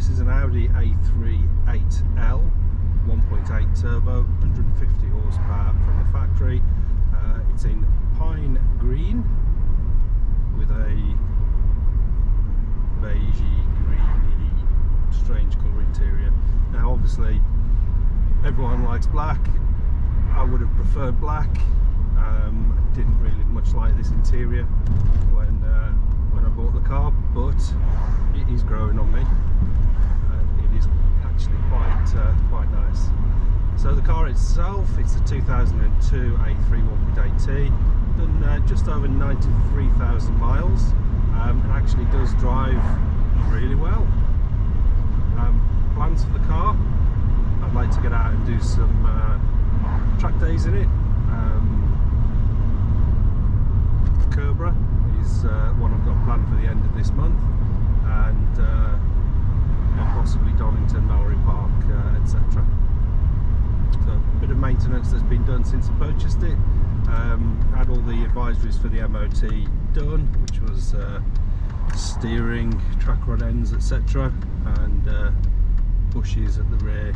This is an Audi A3 8L 1.8 turbo, 150 horsepower from the factory. It's in pine green with a beigey, greeny, strange colour interior. Now obviously everyone likes black. I would have preferred black. Didn't really much like this interior when I bought the car, but it is growing on me. It is actually quite nice. So the car itself, it's a 2002 A3 1.8T, done just over 93,000 miles. It actually does drive really well. Plans for the car, I'd like to get out and do some track days in it. Kerbra is one I've got planned for the end of this month, and possibly Donington, Mallory Park, etc. So a bit of maintenance that's been done since I purchased it. Had all the advisories for the MOT done, which was steering, track rod ends, etc. and bushes at the rear,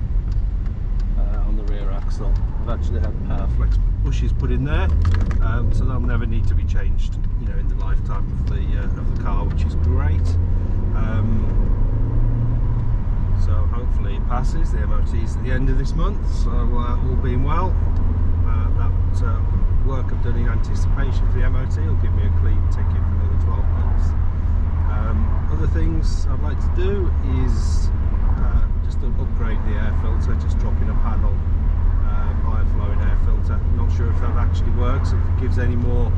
on the rear axle. I've actually had Powerflex bushes put in there, so they'll never need to be changed, you know, in the lifetime of the car, which is great. So hopefully it passes. The MOT's at the end of this month, so all being well, that work I've done in anticipation for the MOT will give me a clean ticket for another 12 months. Other things I'd like to do is just to upgrade the air filter, just dropping a panel, higher flowing air filter. Not sure if that actually works, if it gives any more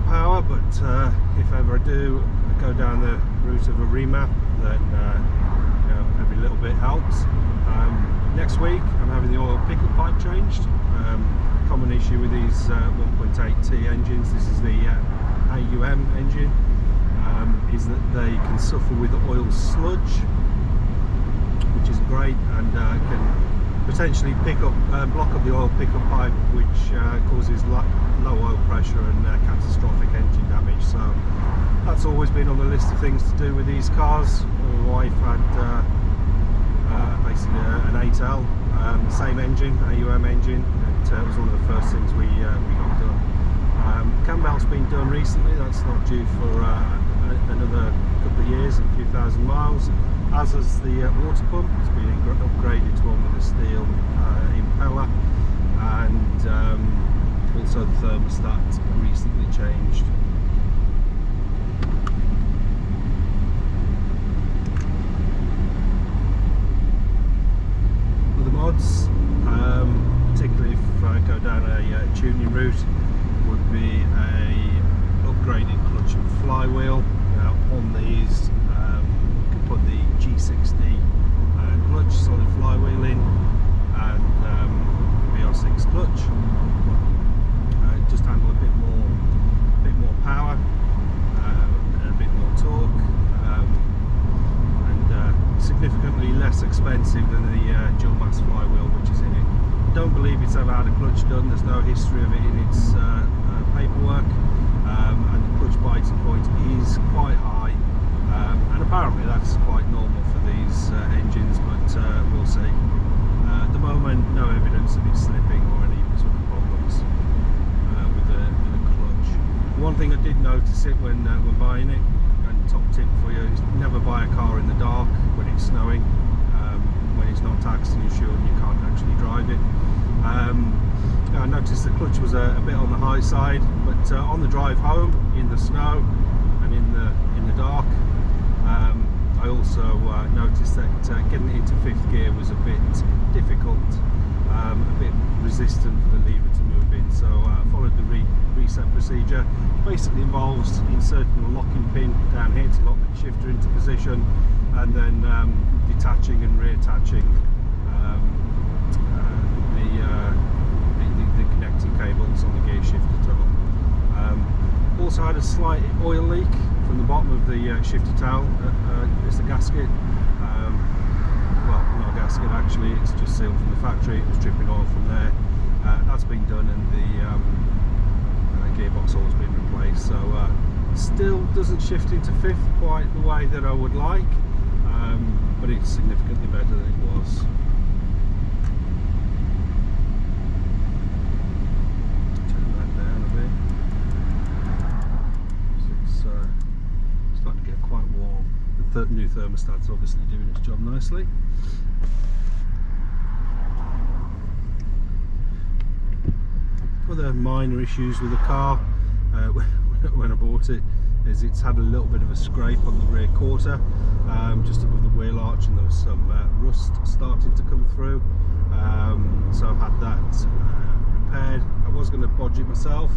power, but if ever I do go down the route of a remap, then you know, every little bit helps. Next week I'm having the oil pickup pipe changed. Common issue with these 1.8T engines, this is the AUM engine, is that they can suffer with oil sludge, which is great, and can potentially block up the oil pickup pipe, which causes low oil pressure and catastrophic engine damage. So that's always been on the list of things to do with these cars. My wife had basically an 8L, same engine, AUM engine. It was one of the first things we got done. Cam belt's been done recently. That's not due for another couple of years and a few thousand miles. As is the water pump. It's been upgraded to one with a steel impeller, and also the thermostat recently changed. Other mods, particularly if I go down a tuning route, would be a upgraded clutch and flywheel. Now on these, you can put the G60 clutch, solid flywheel in, and VR6 clutch. Just handle a bit more power and a bit more torque, and significantly less expensive than the dual mass flywheel which is in it. Don't believe it's ever had a clutch done. There's no history of it in its paperwork, and the clutch biting point is quite high, and apparently that's quite normal for these engines, but we'll see. At the moment, no evidence of it slipping or any sort of problems with the clutch. One thing I did notice it when buying it, and top tip for you, is never buy a car in the dark when it's snowing, when it's not taxing you sure you can't actually drive it. I noticed the clutch was a bit on the high side, but on the drive home in the snow and in the dark, I also noticed that getting it into fifth gear was a bit difficult, a bit resistant for the lever to move in. So I followed the reset procedure. Basically involves inserting a locking pin down here to lock the shifter into position, and then detaching and reattaching the connecting cables on the gear shifter tunnel. Also had a slight oil leak from the bottom of the shifter towel. It's the gasket. Well, not a gasket actually, it's just sealed from the factory. It was dripping oil from there. That's been done, and the gearbox oil's been replaced. So still doesn't shift into fifth quite the way that I would like. but it's significantly better than it was. Turn that down a bit. So it's starting to get quite warm. The new thermostat's obviously doing its job nicely. Other minor issues with the car when I bought it is it's had a little bit of a scrape on the rear quarter, just above the wheel arch, and there was some rust starting to come through, so I've had that repaired. I was going to bodge it myself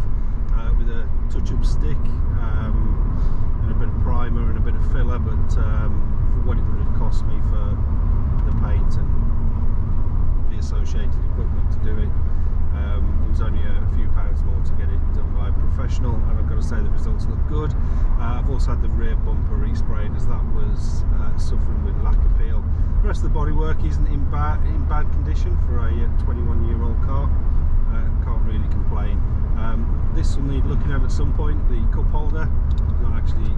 with a touch-up stick and a bit of primer and a bit of filler, but for what it would have cost me for the paint and the associated equipment to do it, it was only a few pounds more to get it done by a professional, and I've got to say the results look good. I've also had the rear bumper resprayed, as that was suffering with lack of peel. The rest of the bodywork isn't in bad condition for a 21-year-old car. Can't really complain. This will need looking at some point. The cup holder, not actually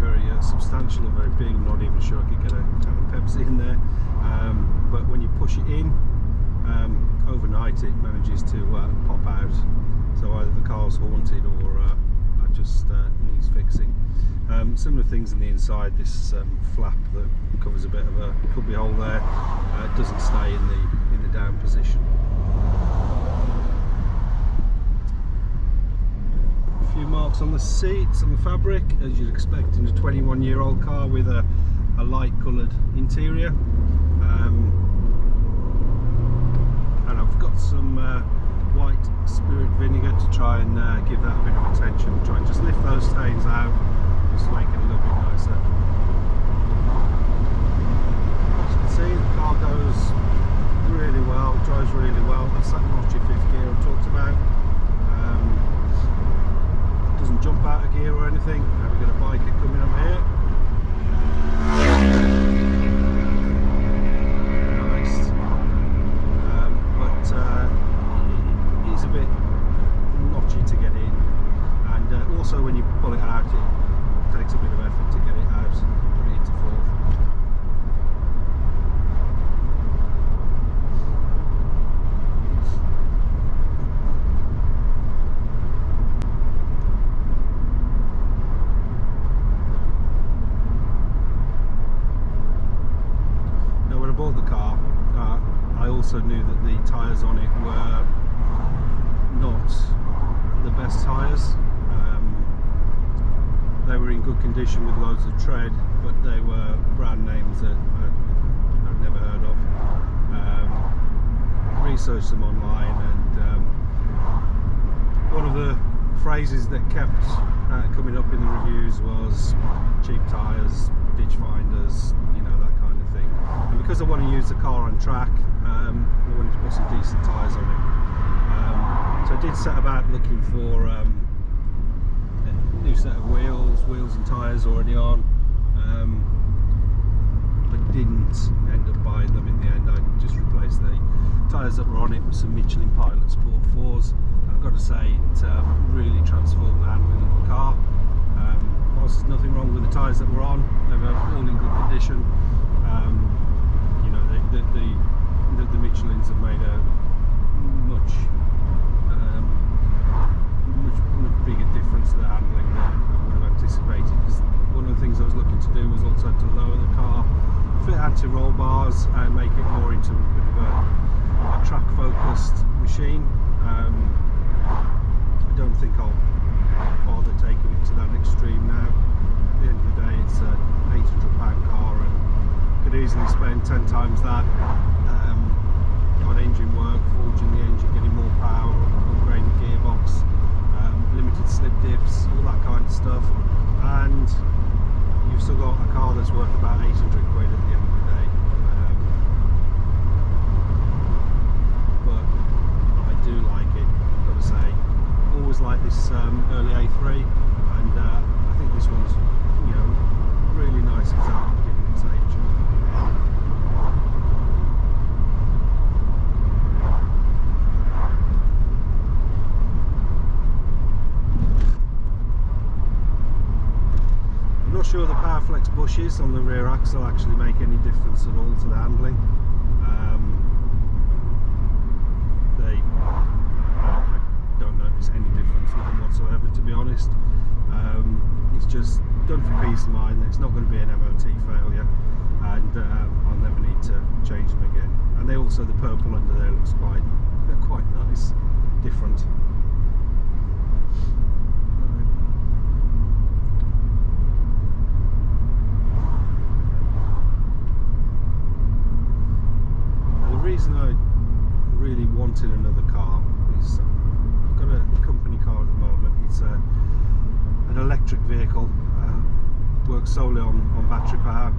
very substantial or very big. I'm not even sure I could get a can of Pepsi in there, but when you push it in, overnight it manages to pop out, so either the car's haunted or it just needs fixing. Similar things in the inside. This flap that covers a bit of a cubby hole there, it doesn't stay in the down position. A few marks on the seats and the fabric, as you'd expect in a 21-year-old car with a light coloured interior. And I've got some white spirit vinegar to try and give that a bit of attention, try and just lift those stains out, just to make it a little bit nicer. As you can see, the car goes really well, drives really well. That's that notchy fifth gear I talked about. Doesn't jump out of gear or anything. Now we've got a biker coming up here. It's a bit notchy to get in, and also when you pull it out, it takes a bit of effort to get it out, put it into fourth. Now when I bought the car, I also knew that the tyres on it were not the best tyres. They were in good condition with loads of tread, but they were brand names that I'd never heard of. Researched them online, and one of the phrases that kept coming up in the reviews was cheap tyres, ditch finders, you know, that kind of thing. And because I want to use the car on track, I wanted to put some decent tyres on it. So I did set about looking for a new set of wheels and tyres already on, but didn't end up buying them in the end. I just replaced the tyres that were on it with some Michelin Pilot Sport 4s. I've got to say, it really transformed the handling of the car. Whilst there's nothing wrong with the tyres that were on, they were all in good condition. You know, the Michelins have made a much bigger difference to the handling than I would have anticipated. Because one of the things I was looking to do was also to lower the car, fit anti-roll bars, and make it more into a bit of a track-focused machine. I don't think I'll bother taking it to that extreme now. At the end of the day, it's an £800 car, and could easily spend 10 times that on engine work, forging the engine, getting more power, upgrading the gearbox, limited slip diffs, all that kind of stuff, and you've still got a car that's worth about 800 quid at the end of the day. But I do like it, I've got to say. Always like this early A3, and I think this one's, you know, really nice example given its age. I'm not sure the power Powerflex bushes on the rear axle actually make any difference at all to the handling. I don't notice any difference with them whatsoever, to be honest. It's just done for peace of mind that it's not going to be an MOT failure, and I'll never need to change them again. And the purple under there looks quite nice, different. The reason I really wanted another car is I've got a company car at the moment. It's an electric vehicle, works solely on battery power.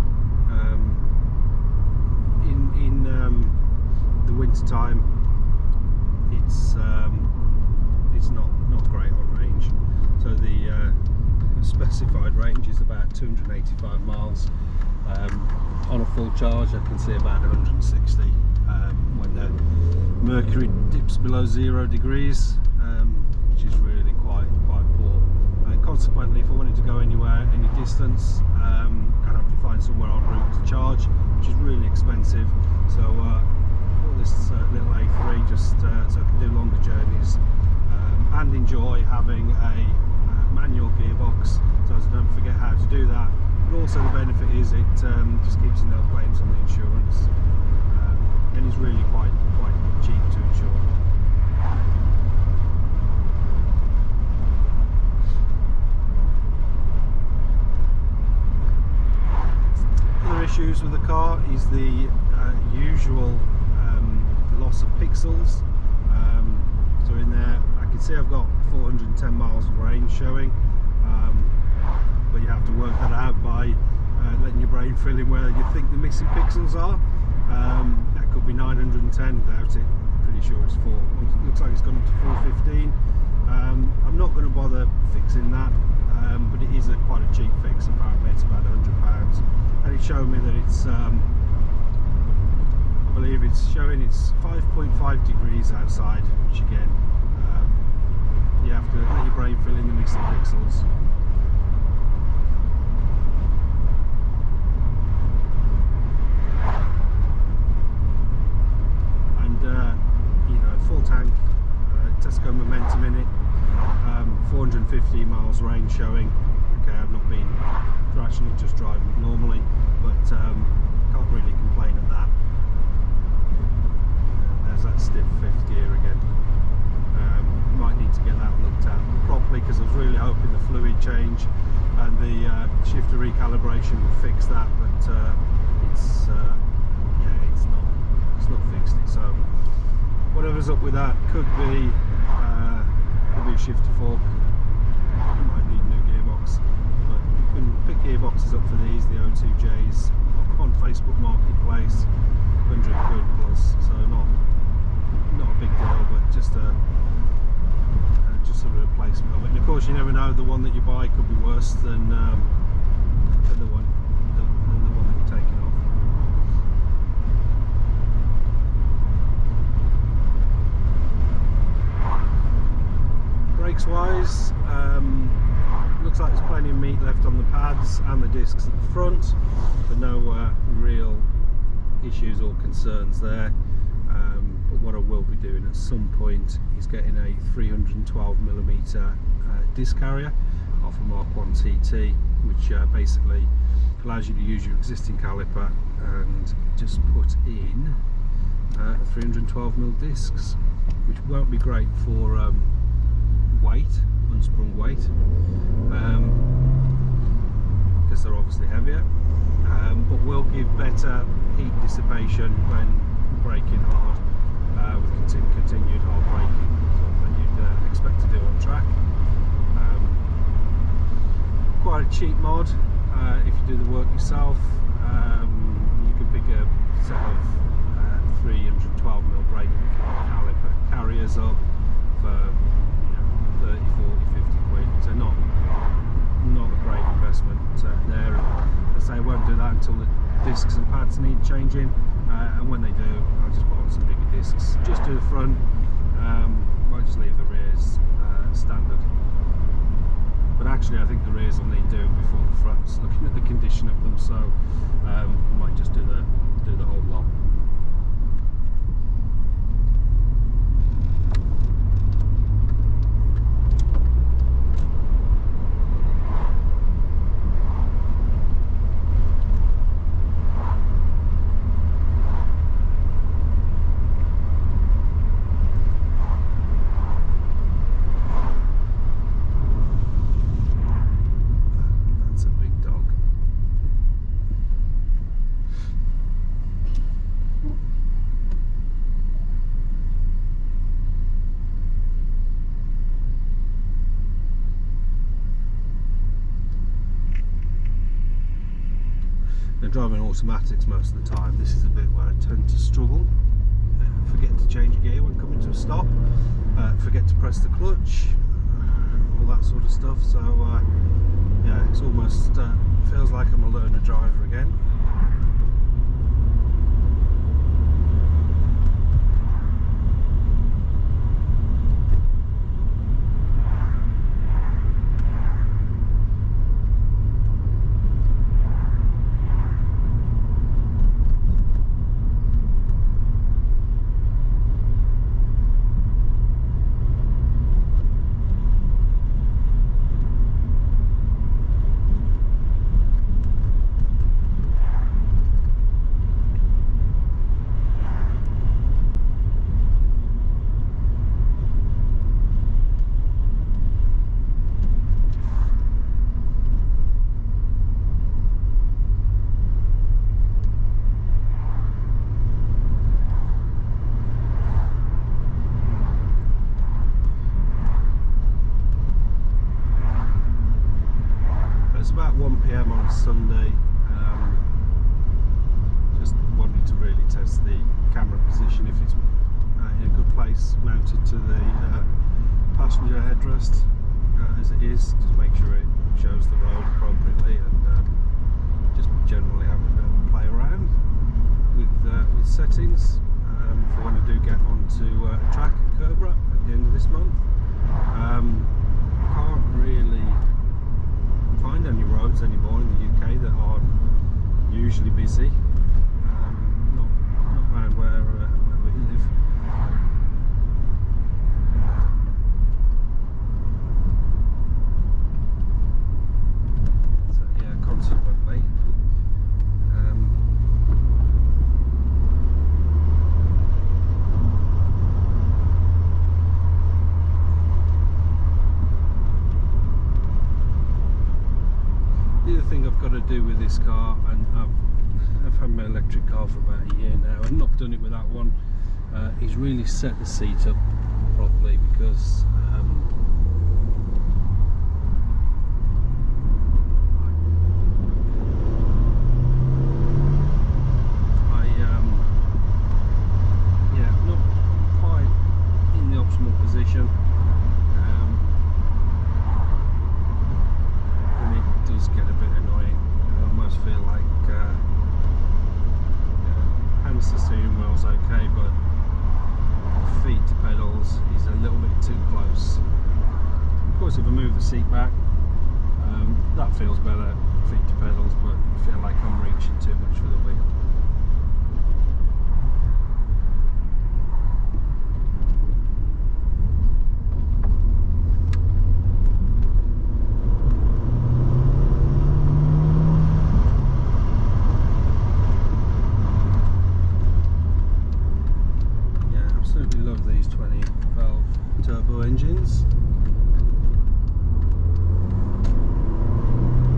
In the winter time, it's not great on range. So the specified range is about 285 miles. On a full charge, I can see about 160 when the mercury dips below 0 degrees, which is really quite poor. And consequently, if I wanted to go anywhere, any distance, I'd have to find somewhere en route to charge, which is really expensive. So bought this little A3 just so I can do longer journeys and enjoy having a manual gearbox, so as I don't forget how to do that. But also the benefit is it just keeps no claims on the insurance, and is really quite cheap to insure. Other issues with the car is the usual loss of pixels. So in there I can see I've got 410 miles of range showing, but you have to work that out by letting your brain fill in where you think the missing pixels are. That could be 910, doubt it, pretty sure it's 4. It looks like it's gone up to 415. I'm not going to bother fixing that, but it is quite a cheap fix. Apparently it's about £100, and it showed me that it's I believe it's showing it's 5.5 degrees outside, which again, you have to let your brain fill in the missing pixels. Full tank, Tesco Momentum in it, 450 miles range showing. Okay, I've not been thrashing it, just driving it normally, but can't really complain at that. There's that stiff fifth gear again. Might need to get that looked at properly, because I was really hoping the fluid change and the shifter recalibration would fix that, but it's not fixed it. So whatever's up with that could be a shifter fork. You might need a new gearbox, but you can pick gearboxes up for these, the O2Js, on Facebook Marketplace, 100 quid plus, so not a big deal, but just a replacement of it. And of course, you never know, the one that you buy could be worse than the one that you're taking off. Brakes wise, looks like there's plenty of meat left on the pads and the discs at the front, but no real issues or concerns there. But what I will be doing at some point is getting a 312mm disc carrier off a Mark 1 TT, which basically allows you to use your existing caliper and just put in 312mm discs, which won't be great for weight, unsprung weight, because they're obviously heavier, but will give better heat dissipation when braking hard, with continued hard braking, something you'd expect to do on track. Quite a cheap mod. If you do the work yourself, you can pick a set of 312mm brake caliper carriers up for 30, 40, 50 quid, so not a great investment there. And as I say, I won't do that until the discs and pads need changing, and when they do, I'll just put on some bigger discs. Just do the front, might just leave the rears standard. but actually I think the rears will need doing before the fronts, looking at the condition of them, so we might just do the whole lot. Now, driving automatics most of the time, this is a bit where I tend to struggle. Forget to change gear when coming to a stop, forget to press the clutch, all that sort of stuff. So yeah, it's almost feels like I'm a learner driver again. It's about 1 PM on Sunday. Just wanted to really test the camera position, if it's in a good place mounted to the passenger headrest as it is. Just make sure it shows the road appropriately, and just generally having a bit of a play around with settings for when I do get onto a track at Kerborough at the end of this month. Can't really find any roads anymore in the UK that aren't usually busy. Not around where we live. So yeah, consequently, the other thing I've got to do with this car, and I've had my electric car for about a year now and not done it with that one, is really set the seat up properly, because yeah, not quite in the optimal position. Does get a bit annoying. I almost feel like hands to steering wheel's okay, but feet to pedals is a little bit too close. Of course, if I move the seat back, that feels better, feet to pedals, but I feel like I'm reaching too much for the wheel. Love these 20 valve turbo engines.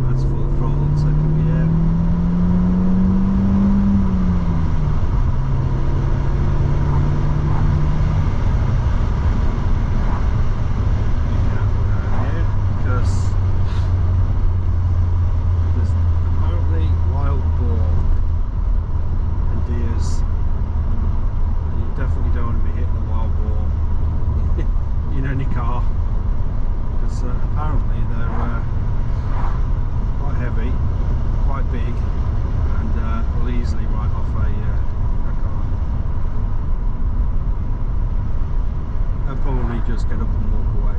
That's full throttle, second gear. Be careful down here, because there's apparently wild boar and deers. You definitely don't want to be hitting a wild boar in any car, because apparently they're quite heavy, quite big, and will easily write off a car. They'll probably just get up and walk away.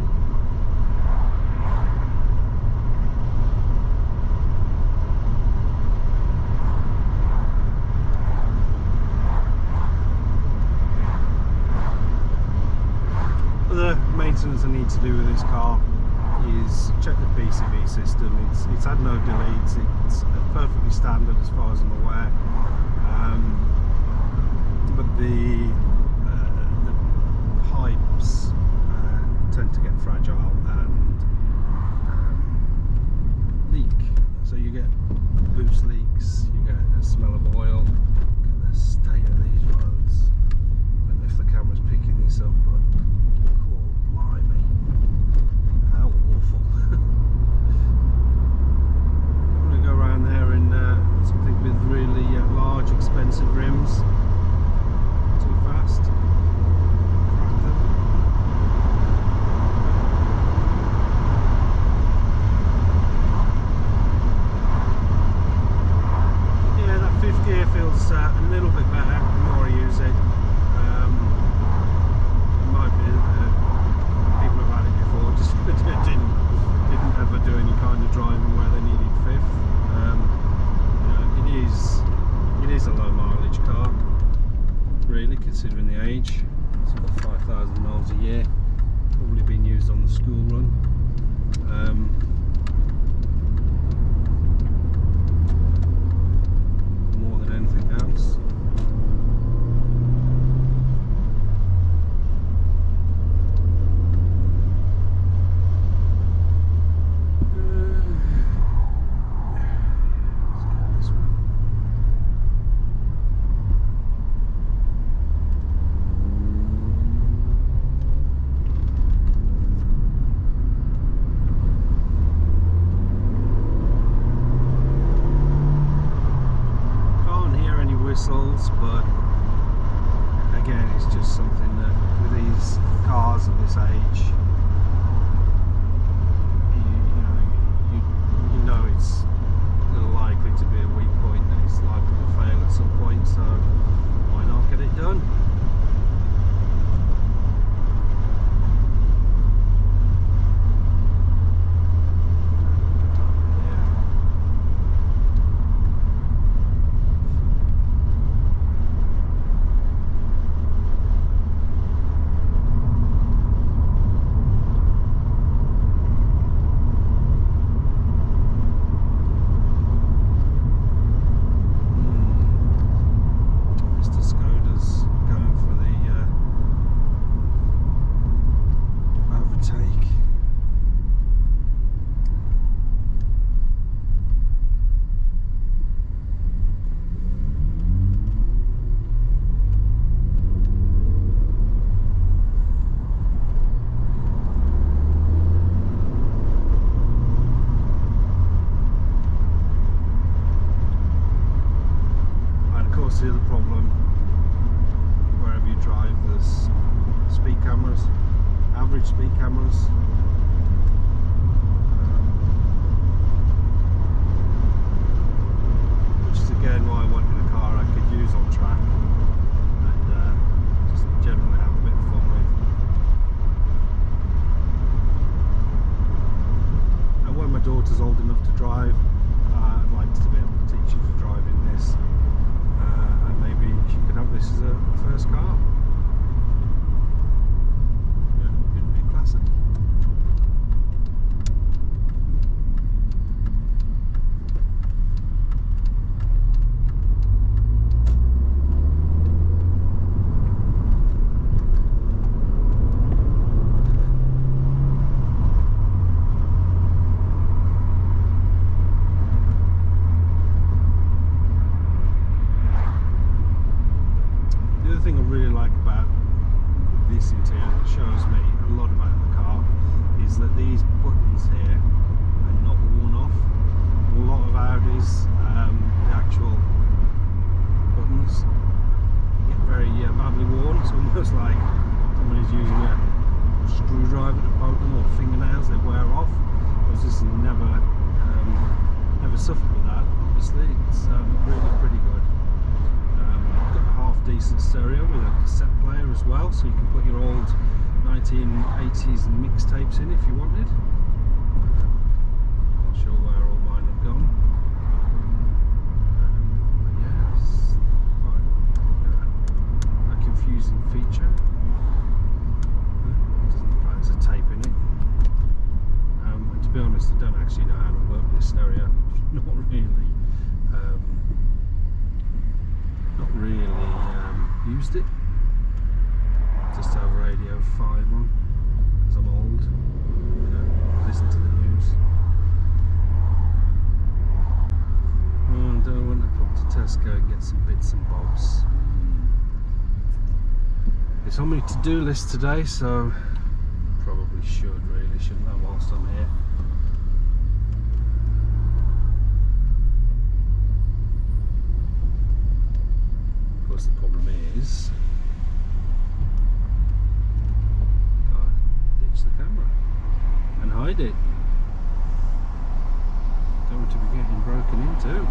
things I need to do with this car is check the PCV system. It's had no deletes. It's perfectly standard as far as I'm aware. But the pipes tend to get fragile and leak. So you get loose leaks, you get a smell of oil. Look at the state of these roads. I don't know if the camera's picking this up, but cool, blimey. How awful. I'm going to go around there in something with really large, expensive rims. Too fast. Crack them. Yeah, that fifth gear feels a little bit better the more I use it. It might be people have had it before, just didn't ever do any kind of driving where they needed fifth. It is a low mileage car, really, considering the age. It's got 5,000 miles a year, probably been used on the school run. More than anything else. But again, it's just something that with these cars of this age, you know it's likely to be a weak point, and it's likely to fail at some point, so why not get it done? The other problem, wherever you drive, there's speed cameras, average speed cameras, which is again why I wanted a car I could use on track and just generally have a bit of fun with. And when my daughter's old enough to drive, I'd like to be able to teach her to drive in this. And maybe she could have this as a first car. Yeah, it'd be classic. The thing I really like about this interior that shows me a lot about the car is that these buttons here are not worn off. A lot of Audis, the actual buttons get very badly worn. It's almost like somebody's using a screwdriver to poke them, or fingernails, they wear off. Whereas this never suffered with that. Obviously, it's really pretty good. Got a half decent stereo with a cassette player as well, so you can put your old 1980s mixtapes in if you wanted. Not sure where all mine have gone. But yeah, it's quite a confusing feature. Doesn't look like there's a tape used it. Just to have Radio 5 on, because I'm old. You know, listen to the news. And I want to pop to Tesco and get some bits and bobs. It's on my to-do list today, so probably shouldn't I, whilst I'm here. Of course, the problem is, gotta ditch the camera and hide it. Don't want to be getting broken into.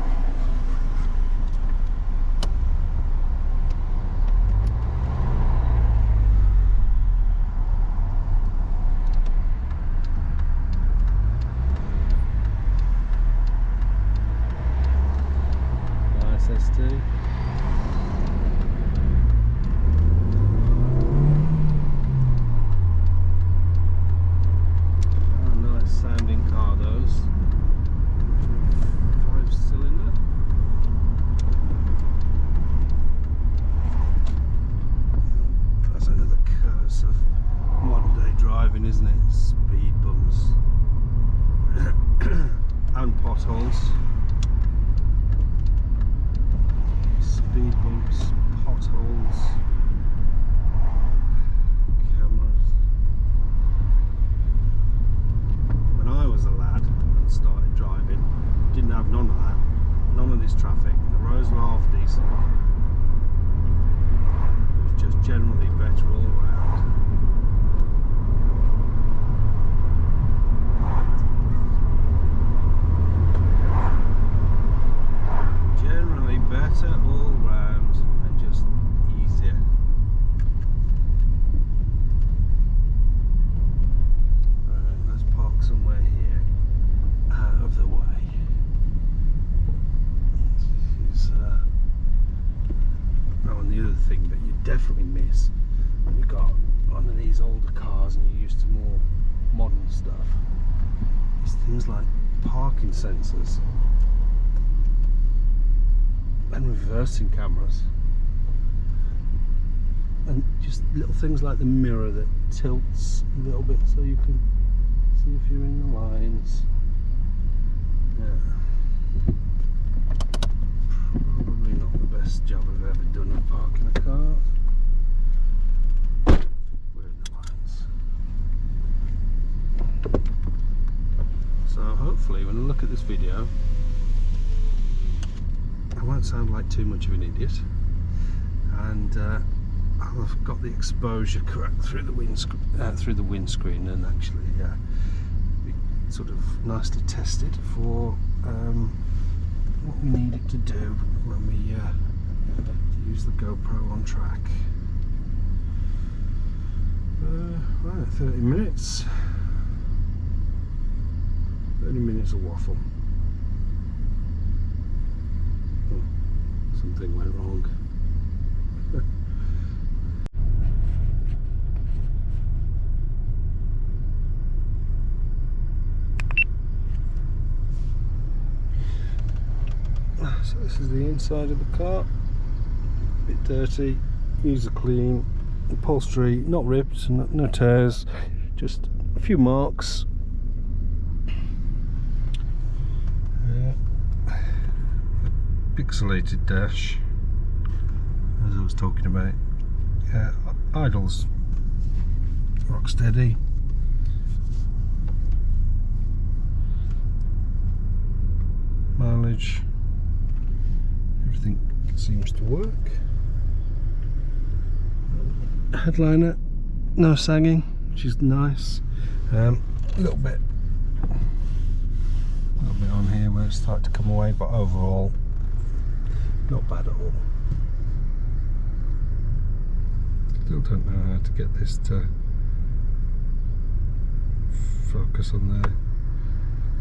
ST. Oh, nice sounding car, those. 5-cylinder. That's another curse of modern day driving, isn't it? Speed bumps and potholes. Speed bumps, potholes, cameras. When I was a lad and started driving, didn't have none of that, none of this traffic. The roads were half decent. It was just generally better all round. Generally better all round and just easier. Right, let's park somewhere here, out of the way. This is, oh, and the other thing that you definitely miss when you got one of these older cars and you're used to more modern stuff is things like parking sensors and reversing cameras, and just little things like the mirror that tilts a little bit so you can see if you're in the lines. Yeah. Probably not the best job I've ever done of parking a car. We're in the lines. So hopefully when I look at this video I won't sound like too much of an idiot, and I've got the exposure correct through the windscreen, and actually be sort of nicely tested for what we need it to do when we use the GoPro on track. Right, 30 minutes. 30 minutes of waffle. Something went wrong. So this is the inside of the car. A bit dirty, needs a clean. Upholstery not ripped, no tears, just a few marks. Pixelated dash, as I was talking about. Idles rock steady. Mileage, everything seems to work. Headliner, no sagging, which is nice. A little bit on here where it's starting to come away, but overall not bad at all. Still don't know how to get this to focus on there.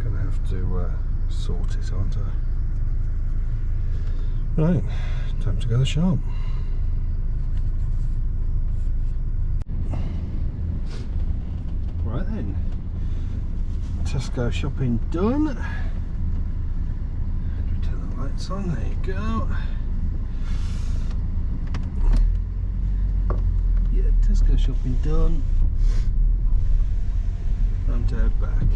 Gonna have to sort it, aren't I? Right, time to go to the shop. Right then, Tesco shopping done. Turn the lights on, there you go. Yeah, Tesco shopping done. Time to head back.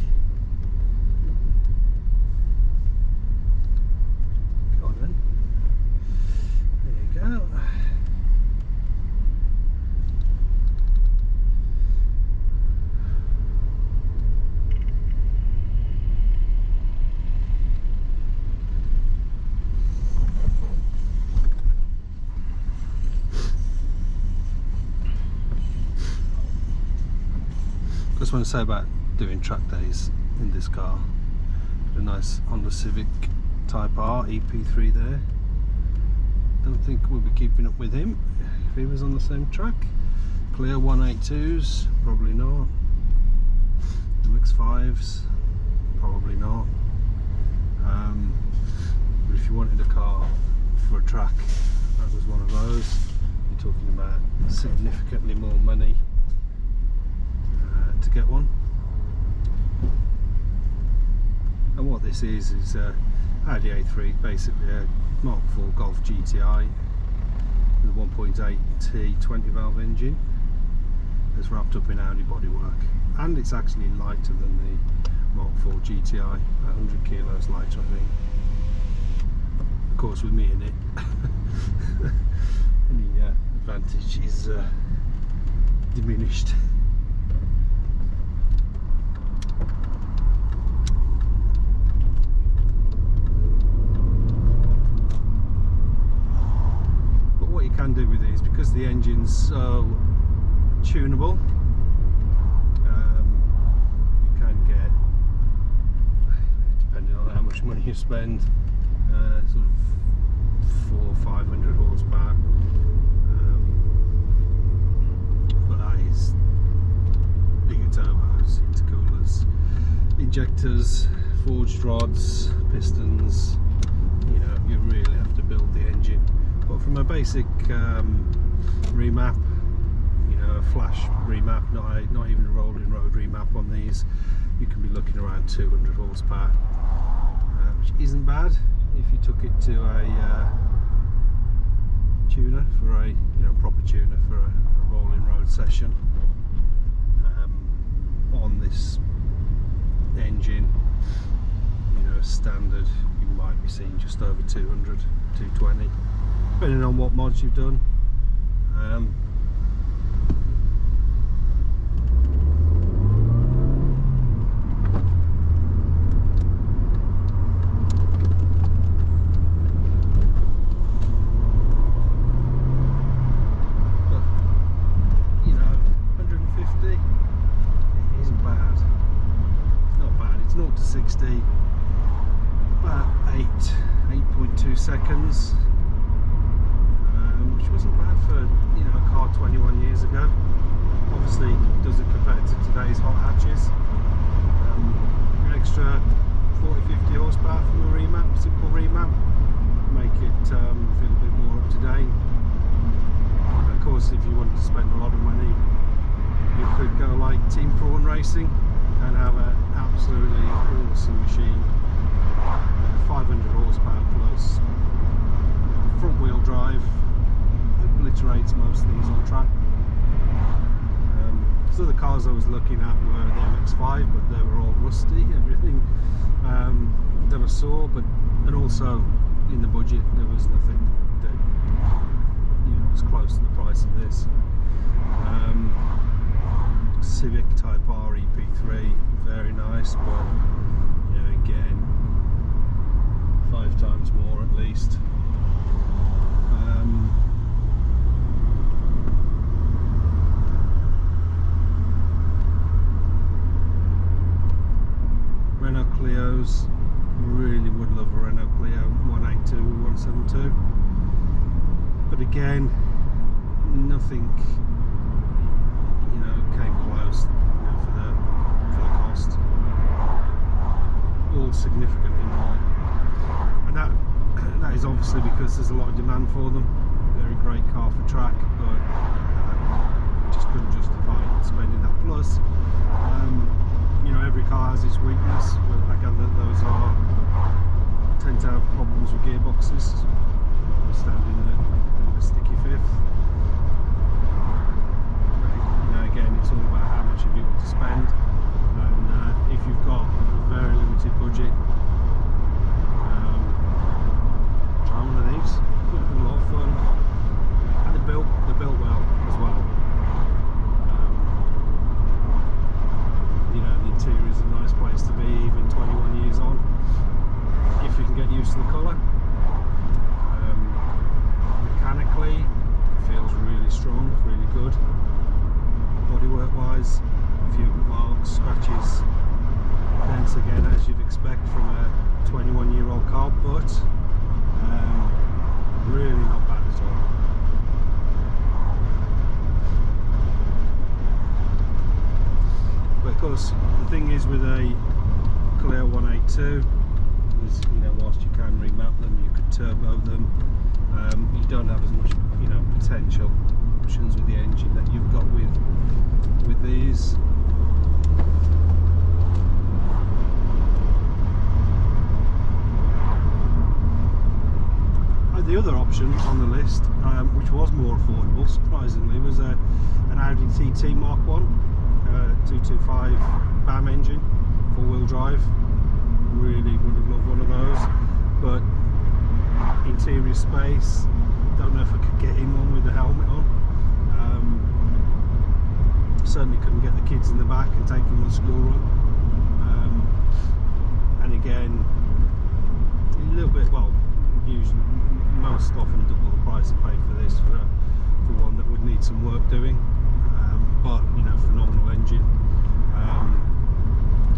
Go on then. There you go. Just want to say about doing track days in this car. A nice Honda Civic Type R EP3 there. Don't think we'll be keeping up with him if he was on the same track. Clear 182s, probably not. MX5s, probably not. But if you wanted a car for a track, that was one of those. You're talking about significantly more money to get one. And what this is Audi A3, basically a Mark IV Golf GTI with a 1.8T 20 valve engine that's wrapped up in Audi bodywork, and it's actually lighter than the Mark IV GTI, 100 kilos lighter I think. Of course with me in it any advantage is diminished. Can do with these, because the engine's so tunable, you can get, depending on how much money you spend, sort of 400 or 500 horsepower, but that is bigger turbos, intercoolers, injectors, forged rods, pistons. You know, you really have to build the engine. But from a basic remap, you know, a flash remap, not even a rolling road remap on these, you can be looking around 200 horsepower, which isn't bad if you took it to a tuner, for a proper tuner for a rolling road session. On this engine, you know, standard, you might be seeing just over 200, 220. Depending on what mods you've done. But, you know, 150, it isn't bad. It's not bad. It's 0 to 60, about 8.2 seconds. Which wasn't bad for, you know, a car 21 years ago. Obviously doesn't compare to today's hot hatches. An extra 40-50 horsepower from a remap, simple remap, make it feel a bit more up to date. And of course, if you wanted to spend a lot of money, you could go like Team Prawn Racing and have an absolutely awesome machine, 500 horsepower plus, front wheel drive. Obliterates most things on track. So the cars I was looking at were the MX5, but they were all rusty, everything that I saw, and also in the budget there was nothing that, you know, was close to the price of this. Civic Type R EP3, very nice, but, you know, again, 5 times more at least. Renault Clios, really would love a Renault Clio 182, 172, but again, nothing, you know, came close, you know, for the cost. All significantly more, and that is obviously because there's a lot of demand for them. They're a great car for track, but just couldn't justify spending that. Plus, you know, every car has its weakness, but I gather those tend to have problems with gearboxes, notwithstanding the sticky fifth. course, the thing is with a Clear 182 is, you know, whilst you can remap them, you could turbo them, you don't have as much, you know, potential options with the engine that you've got with these. The other option on the list, which was more affordable, surprisingly, was an Audi TT Mark 1 225 BAM engine, 4-wheel drive. Really would have loved one of those, but interior space, don't know if I could get in one with the helmet on. Certainly couldn't get the kids in the back and take them on the school run. And again, a little bit, well, usually most often double the price I pay for this for one that would need some work doing, but you know, phenomenal engine.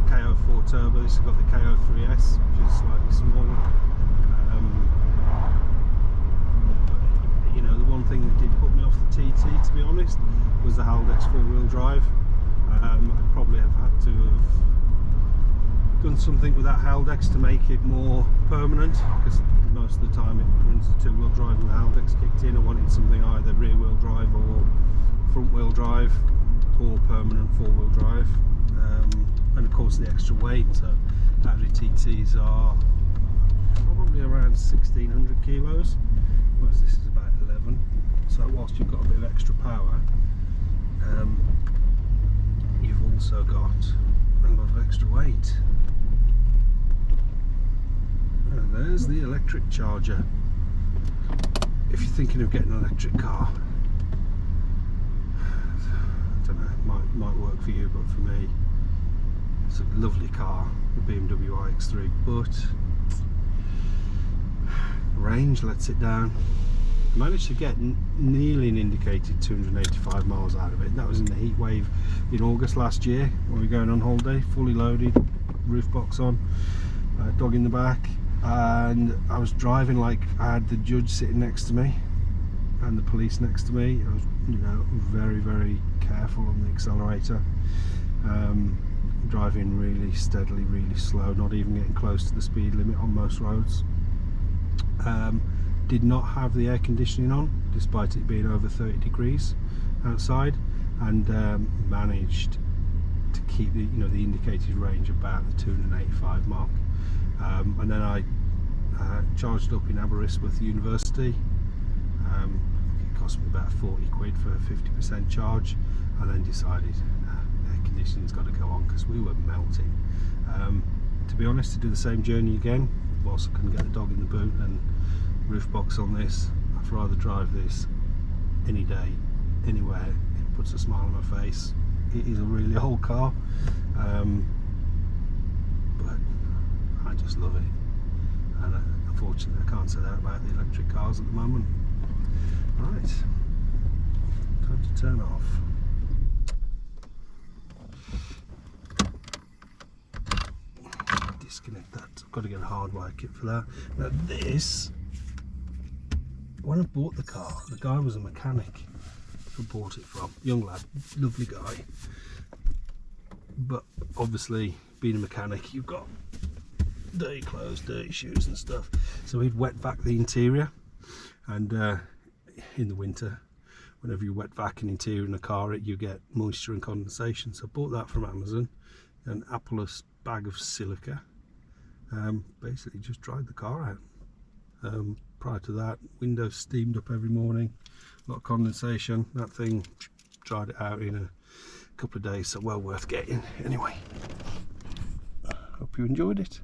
KO4 turbo. This has got the KO3S, which is slightly smaller. But, you know, the one thing that did put me off the TT, to be honest, was the Haldex 4-wheel drive. I'd probably have had to have done something with that Haldex to make it more permanent, because most of the time it runs the 2-wheel drive and the Haldex kicked in. I wanted something either rear-wheel drive or front-wheel drive or permanent 4-wheel drive, and of course the extra weight. So Audi TTs are probably around 1600 kilos, whereas this is about 11. So whilst you've got a bit of extra power, you've also got a lot of extra weight. And there's the electric charger. If you're thinking of getting an electric car, I don't know, it might work for you, but for me, it's a lovely car, the BMW iX3, but range lets it down. I managed to get nearly an indicated 285 miles out of it. That was in the heat wave in August last year when we were going on holiday, fully loaded, roof box on, dog in the back. And I was driving like I had the judge sitting next to me and the police next to me. I was, you know, very, very careful on the accelerator, driving really steadily, really slow, not even getting close to the speed limit on most roads. Did not have the air conditioning on, despite it being over 30 degrees outside, and managed to keep the, you know, the indicated range about the 285 mark. And then I charged up in Aberystwyth University. It cost me about 40 quid for a 50% charge, and then decided air conditioning's got to go on because we were melting. To be honest, to do the same journey again, whilst I couldn't get the dog in the boot and roof box on this, I'd rather drive this any day, anywhere. It puts a smile on my face. It is a really old car, but I just love it, and unfortunately I can't say that about the electric cars at the moment. Right, time to turn off. Disconnect that. I've got to get a hardwire kit for that. Now this, when I bought the car, the guy was a mechanic who bought it from, young lad, lovely guy, but obviously being a mechanic you've got dirty clothes, dirty shoes and stuff, so he'd wet vac the interior, and in the winter whenever you wet vac an interior in a car, you get moisture and condensation. So I bought that from Amazon, an Apollos bag of silica. Basically just dried the car out. Prior to that, windows steamed up every morning, a lot of condensation. That thing dried it out in a couple of days, so well worth getting. Anyway, hope you enjoyed it.